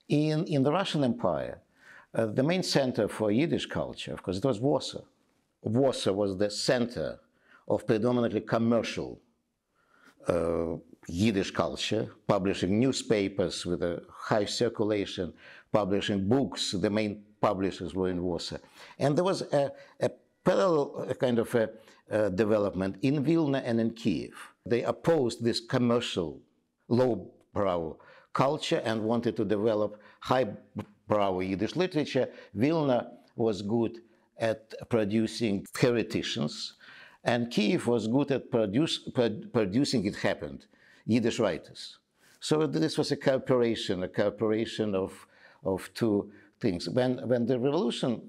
In the Russian Empire, the main center for Yiddish culture, of course, it was Warsaw. Warsaw was the center of predominantly commercial Yiddish culture, publishing newspapers with a high circulation, publishing books. The main publishers were in Warsaw. And there was a parallel kind of a development in Vilna and in Kiev. They opposed this commercial, lowbrow culture and wanted to develop highbrow Yiddish literature. Vilna was good at producing theoreticians, and Kiev was good at producing, it happened, Yiddish writers. So this was a cooperation of two things. When the revolution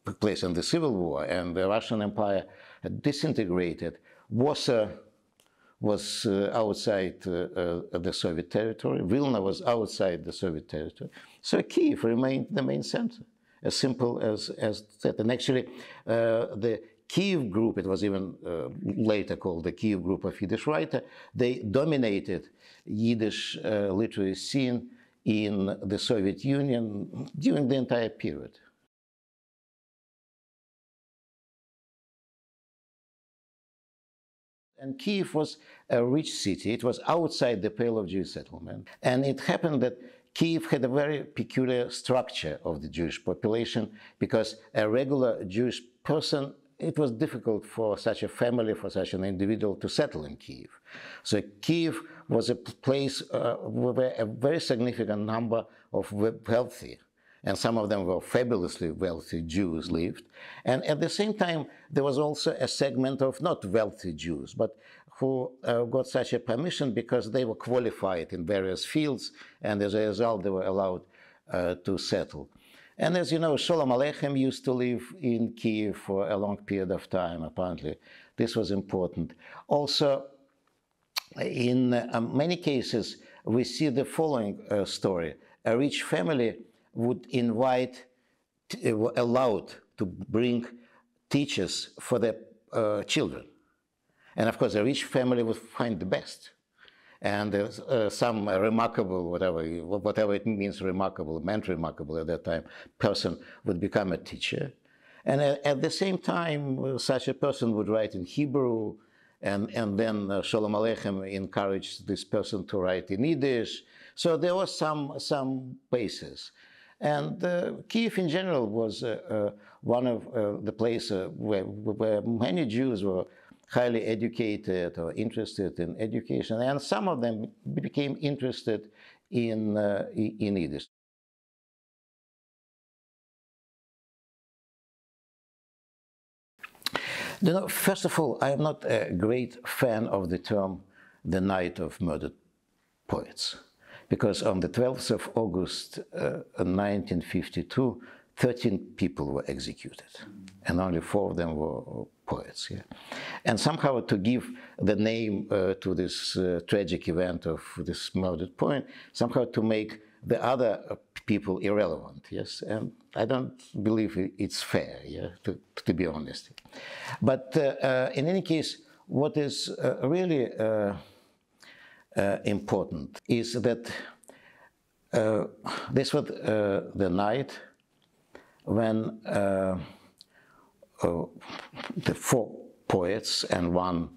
took place and the Civil War and the Russian Empire had disintegrated, Warsaw was outside the Soviet territory. Vilna was outside the Soviet territory. So Kiev remained the main center, as simple as that. And actually, the Kiev group, it was even later called the Kiev group of Yiddish writers, they dominated Yiddish literary scene in the Soviet Union during the entire period. And Kiev was a rich city. It was outside the pale of Jewish settlement. And it happened that Kiev had a very peculiar structure of the Jewish population, because a regular Jewish person, it was difficult for such a family, for such an individual to settle in Kiev. So Kiev was a place where a very significant number of wealthy, and some of them were fabulously wealthy Jews lived. And at the same time, there was also a segment of not wealthy Jews, but who got such a permission because they were qualified in various fields, and as a result, they were allowed to settle. And as you know, Sholem Aleichem used to live in Kiev for a long period of time, apparently. This was important. Also, in many cases, we see the following story. A rich family would were allowed to bring teachers for their children. And of course, a rich family would find the best. And some remarkable, whatever it means remarkable, meant remarkable at that time, person would become a teacher. And at the same time, such a person would write in Hebrew, and then Sholem Aleichem encouraged this person to write in Yiddish. So there was some basis. And Kiev in general was one of the places where many Jews were highly educated or interested in education, and some of them became interested in Yiddish. You know, first of all, I am not a great fan of the term "the night of murdered poets," because on the 12th of August 1952, 13 people were executed, and only 4 of them were poets. Yeah? And somehow to give the name to this tragic event of this murdered poet, somehow to make the other people irrelevant, yes? And I don't believe it's fair, yeah, to be honest. But in any case, what is really important is that this was the night when the 4 poets and 1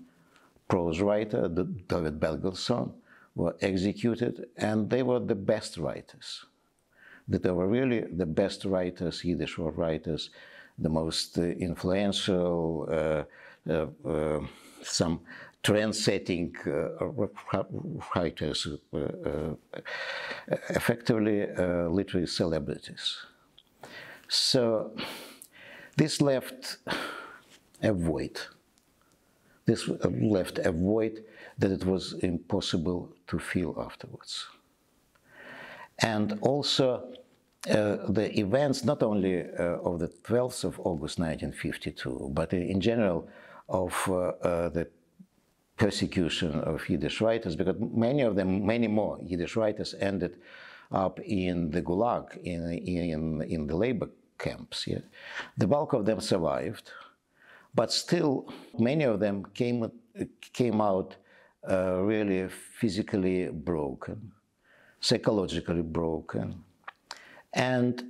prose writer, David Belgelson, were executed, and they were the best writers. They were really the best writers, Yiddish writers, the most influential, some trend-setting writers, effectively literary celebrities. So this left a void. This left a void that it was impossible to fill afterwards. And also the events, not only of the 12th of August 1952, but in general of the persecution of Yiddish writers, because many of them, many more Yiddish writers ended up in the Gulag, in the labor camps. Yeah? The bulk of them survived, but still many of them came out really physically broken, psychologically broken, And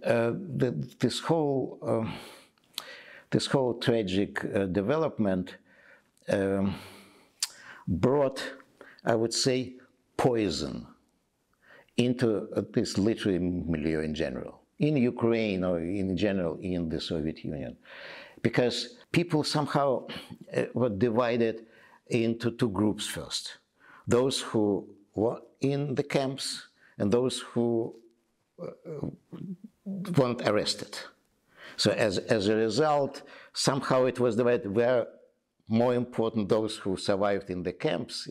this whole tragic development brought, I would say, poison into this literary milieu in general, in Ukraine or in general in the Soviet Union, because people somehow were divided into two groups first. Those who were in the camps and those who weren't arrested. So as a result, somehow it was divided. Were more important those who survived in the camps,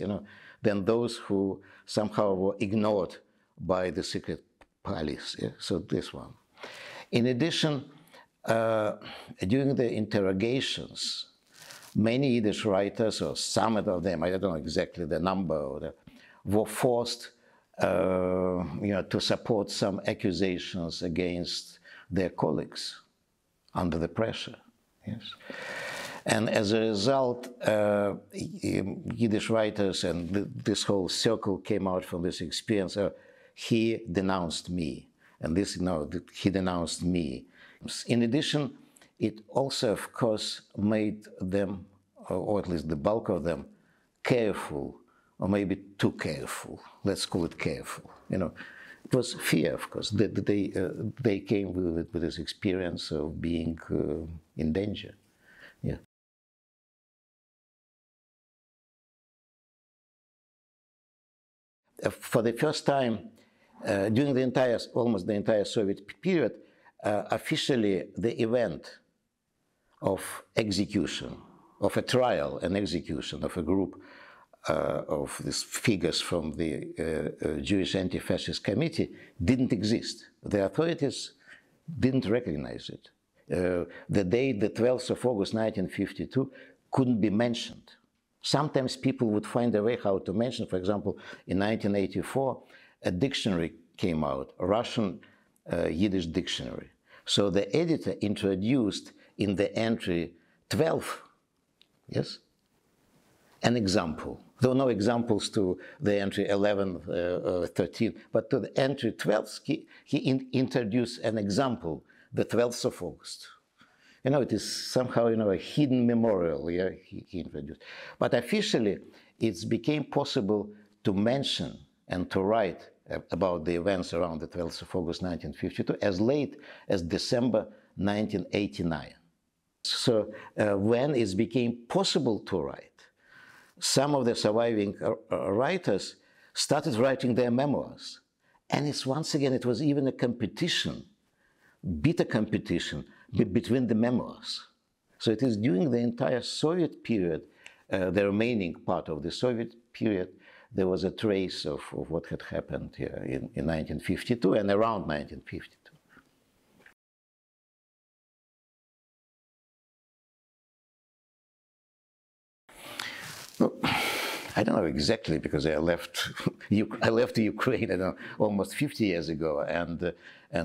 than those who somehow were ignored by the secret police. Yeah? So this one. In addition, during the interrogations, many Yiddish writers, or some of them, I don't know exactly the number, were forced to support some accusations against their colleagues under the pressure. Yes. And as a result, Yiddish writers and this whole circle came out from this experience. He denounced me, and he denounced me. In addition, it also, of course, made them, or at least the bulk of them, careful, or maybe too careful. Let's call it careful. It was fear, of course. They came with this experience of being in danger. Yeah. For the first time, during almost the entire Soviet period, officially the event of execution, of a trial and execution of a group of these figures from the Jewish Anti-Fascist Committee didn't exist. The authorities didn't recognize it. The date, the 12th of August 1952, couldn't be mentioned. Sometimes people would find a way how to mention. For example, in 1984, a dictionary came out, a Russian Yiddish dictionary. So the editor introduced in the entry 12, yes, an example. There were no examples to the entry 11 or 13, but to the entry 12, he introduced an example, the 12th of August. It is somehow, a hidden memorial, yeah, he introduced. But officially, it became possible to mention and to write about the events around the 12th of August 1952 as late as December 1989. So when it became possible to write, some of the surviving writers started writing their memoirs. And once again, it was even a competition, bitter competition, between the memoirs. So it is during the entire Soviet period, the remaining part of the Soviet period, there was a trace of what had happened here in 1952 and around 1952. Well, I don't know exactly, because I left Ukraine almost 50 years ago, and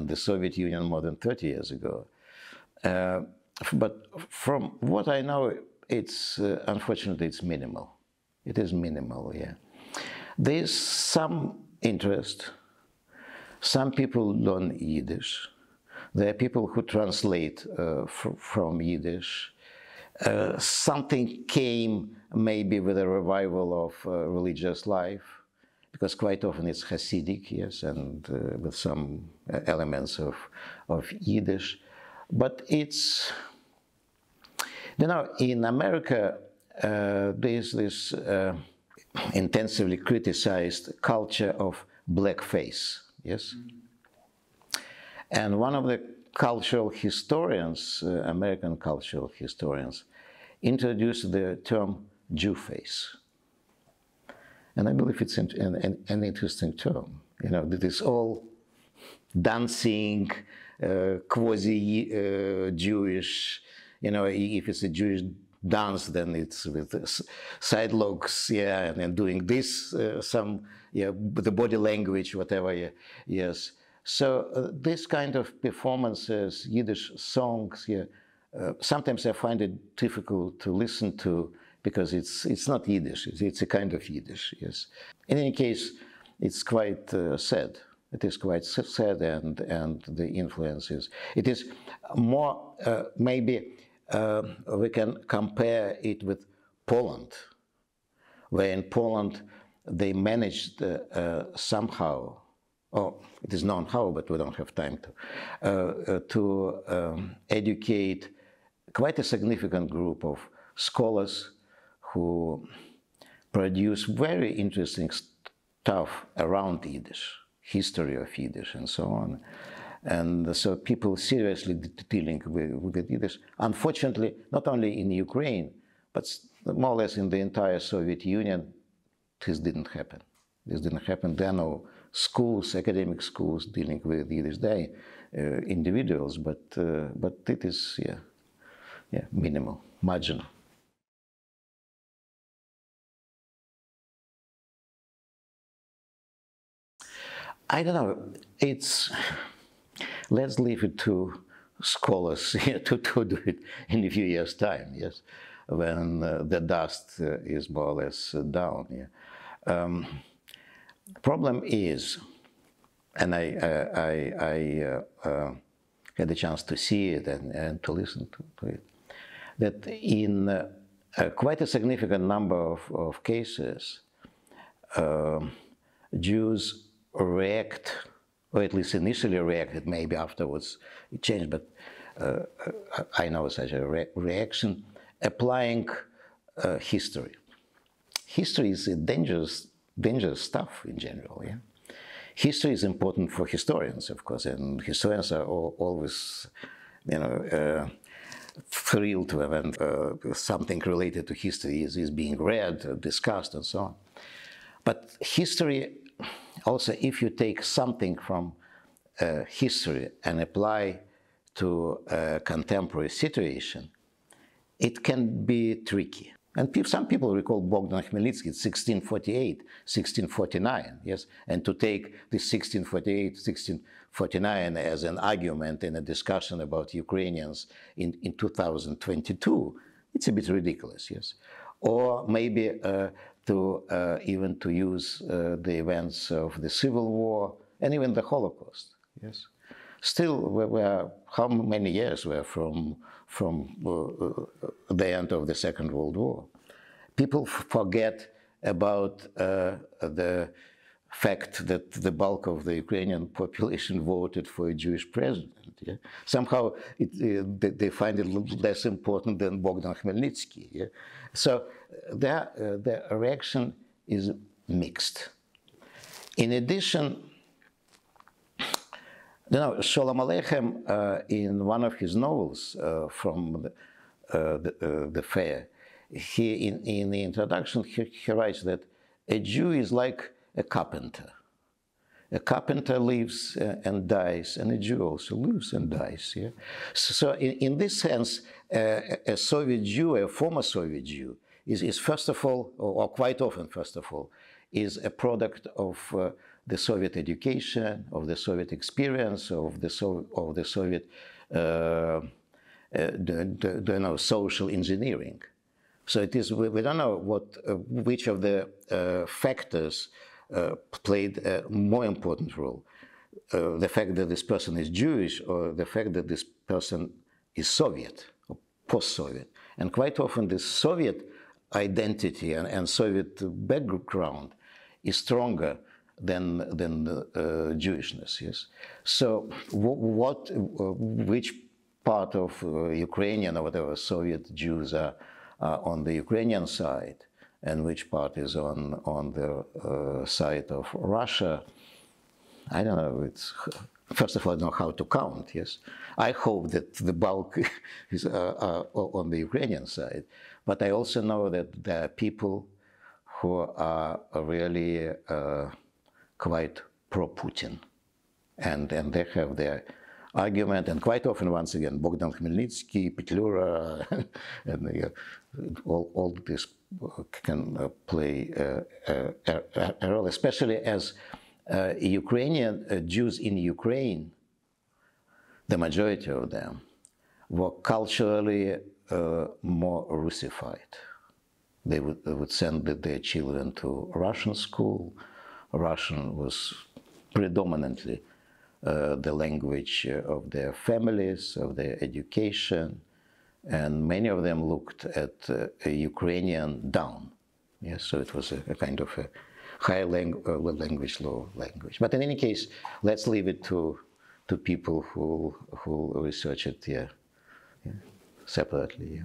the Soviet Union more than 30 years ago. But from what I know, unfortunately, it's minimal. It is minimal, yeah. There's some interest. Some people learn Yiddish. There are people who translate from Yiddish. Something came maybe with a revival of religious life, because quite often it's Hasidic, yes, and with some elements of Yiddish. But it's, in America, there's this intensively criticized culture of blackface, yes? And one of the cultural historians, American cultural historians, introduced the term Jew-face. And I believe it's an interesting term. This all dancing, quasi-Jewish, if it's a Jewish dance, then it's with side looks, yeah, and then doing this, the body language, whatever, yeah, yes. So this kind of performances, Yiddish songs, yeah, sometimes I find it difficult to listen to, because it's not Yiddish, it's a kind of Yiddish, yes. In any case, it's quite sad. It is quite sad, and the influence is. It is more, maybe we can compare it with Poland, where in Poland they managed somehow, or it is known how, but we don't have time to educate quite a significant group of scholars who produce very interesting stuff around Yiddish, history of Yiddish and so on. And so people seriously dealing with Yiddish. Unfortunately, not only in Ukraine, but more or less in the entire Soviet Union, this didn't happen. This didn't happen. There are no schools, academic schools dealing with Yiddish. They individuals, but it is minimal, marginal. I don't know. Let's leave it to scholars to do it in a few years' time. Yes, when the dust is more or less down. Yeah. Problem is, and I had a chance to see it and to listen to it, that in quite a significant number of cases, Jews react, or at least initially reacted, maybe afterwards it changed, but I know such a reaction, applying history. History is a dangerous stuff in general, yeah? History is important for historians, of course, and historians are always, thrilled when something related to history is being read, discussed, and so on. But history, also, if you take something from history and apply to a contemporary situation, it can be tricky. And some people recall Bogdan Khmelnytsky, 1648, 1649, yes? And to take this 1648, 1649 as an argument in a discussion about Ukrainians in 2022, it's a bit ridiculous, yes? Or maybe even to use the events of the Civil War and even the Holocaust, yes? Still, we're how many years we're from the end of the Second World War. People forget about the fact that the bulk of the Ukrainian population voted for a Jewish president. Yeah? Somehow they find it less important than Bogdan Khmelnytsky. Yeah? So the reaction is mixed. In addition, Sholem Aleichem, in one of his novels from the fair, in the introduction, he writes that a Jew is like a carpenter. A carpenter lives and dies, and a Jew also lives and dies. Yeah? So in this sense, a Soviet Jew, a former Soviet Jew, is first of all, or quite often first of all, is a product of the Soviet education, of the Soviet experience, of the Soviet social engineering. So it is, we don't know which of the factors played a more important role. The fact that this person is Jewish, or the fact that this person is Soviet, or post-Soviet. And quite often this Soviet identity and Soviet background is stronger than Jewishness, yes? So which part of Ukrainian or whatever Soviet Jews are on the Ukrainian side, and which part is on the side of Russia, I don't know. First of all, I don't know how to count, yes? I hope that the bulk is on the Ukrainian side, but I also know that there are people who are really quite pro-Putin, and they have their argument, and quite often, once again, Bogdan Khmelnytsky, Petlura, and all this can play a role, especially as Ukrainian Jews in Ukraine, the majority of them, were culturally more Russified. They would send their children to Russian school. Russian was predominantly the language of their families, of their education, and many of them looked at Ukrainian down. Yes, so it was a kind of a higher language, low language. But in any case, let's leave it to people who research it separately. Yeah.